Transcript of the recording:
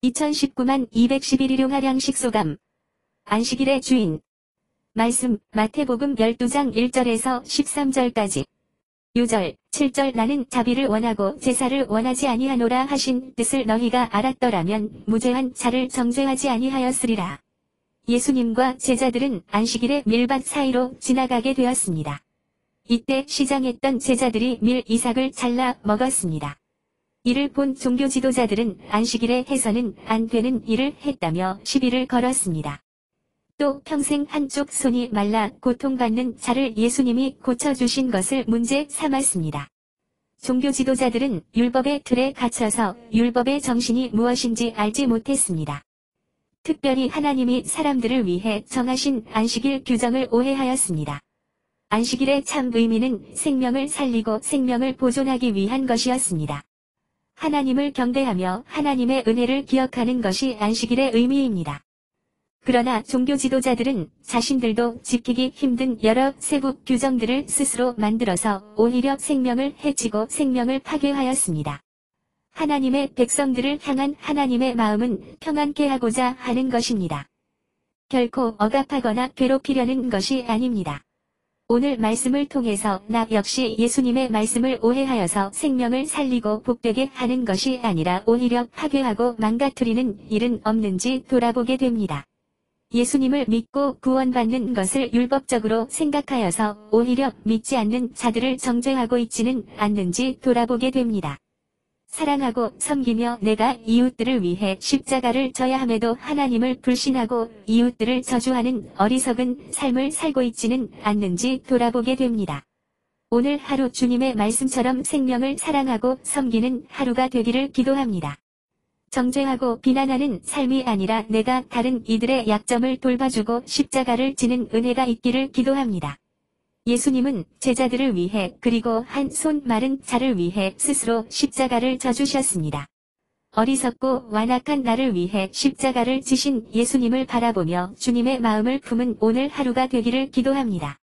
2019만 211 일용하량식 소감. 안식일의 주인. 말씀, 마태복음 12장 1절에서 13절까지. 요절, 7절 나는 자비를 원하고 제사를 원하지 아니하노라 하신 뜻을 너희가 알았더라면 무죄한 자를 정죄하지 아니하였으리라. 예수님과 제자들은 안식일의 밀밭 사이로 지나가게 되었습니다. 이때 시장했던 제자들이 밀 이삭을 잘라 먹었습니다. 이를 본 종교 지도자들은 안식일에 해서는 안 되는 일을 했다며 시비를 걸었습니다. 또 평생 한쪽 손이 말라 고통받는 자를 예수님이 고쳐주신 것을 문제 삼았습니다. 종교 지도자들은 율법의 틀에 갇혀서 율법의 정신이 무엇인지 알지 못했습니다. 특별히 하나님이 사람들을 위해 정하신 안식일 규정을 오해하였습니다. 안식일의 참 의미는 생명을 살리고 생명을 보존하기 위한 것이었습니다. 하나님을 경배하며 하나님의 은혜를 기억하는 것이 안식일의 의미입니다. 그러나 종교 지도자들은 자신들도 지키기 힘든 여러 세부 규정들을 스스로 만들어서 오히려 생명을 해치고 생명을 파괴하였습니다. 하나님의 백성들을 향한 하나님의 마음은 평안케 하고자 하는 것입니다. 결코 억압하거나 괴롭히려는 것이 아닙니다. 오늘 말씀을 통해서 나 역시 예수님의 말씀을 오해하여서 생명을 살리고 복되게 하는 것이 아니라 오히려 파괴하고 망가뜨리는 일은 없는지 돌아보게 됩니다. 예수님을 믿고 구원받는 것을 율법적으로 생각하여서 오히려 믿지 않는 자들을 정죄하고 있지는 않는지 돌아보게 됩니다. 사랑하고 섬기며 내가 이웃들을 위해 십자가를 져야 함에도 하나님을 불신하고 이웃들을 저주하는 어리석은 삶을 살고 있지는 않는지 돌아보게 됩니다. 오늘 하루 주님의 말씀처럼 생명을 사랑하고 섬기는 하루가 되기를 기도합니다. 정죄하고 비난하는 삶이 아니라 내가 다른 이들의 약점을 돌봐주고 십자가를 지는 은혜가 있기를 기도합니다. 예수님은 제자들을 위해 그리고 한 손 마른 자를 위해 스스로 십자가를 져주셨습니다. 어리석고 완악한 나를 위해 십자가를 지신 예수님을 바라보며 주님의 마음을 품은 오늘 하루가 되기를 기도합니다.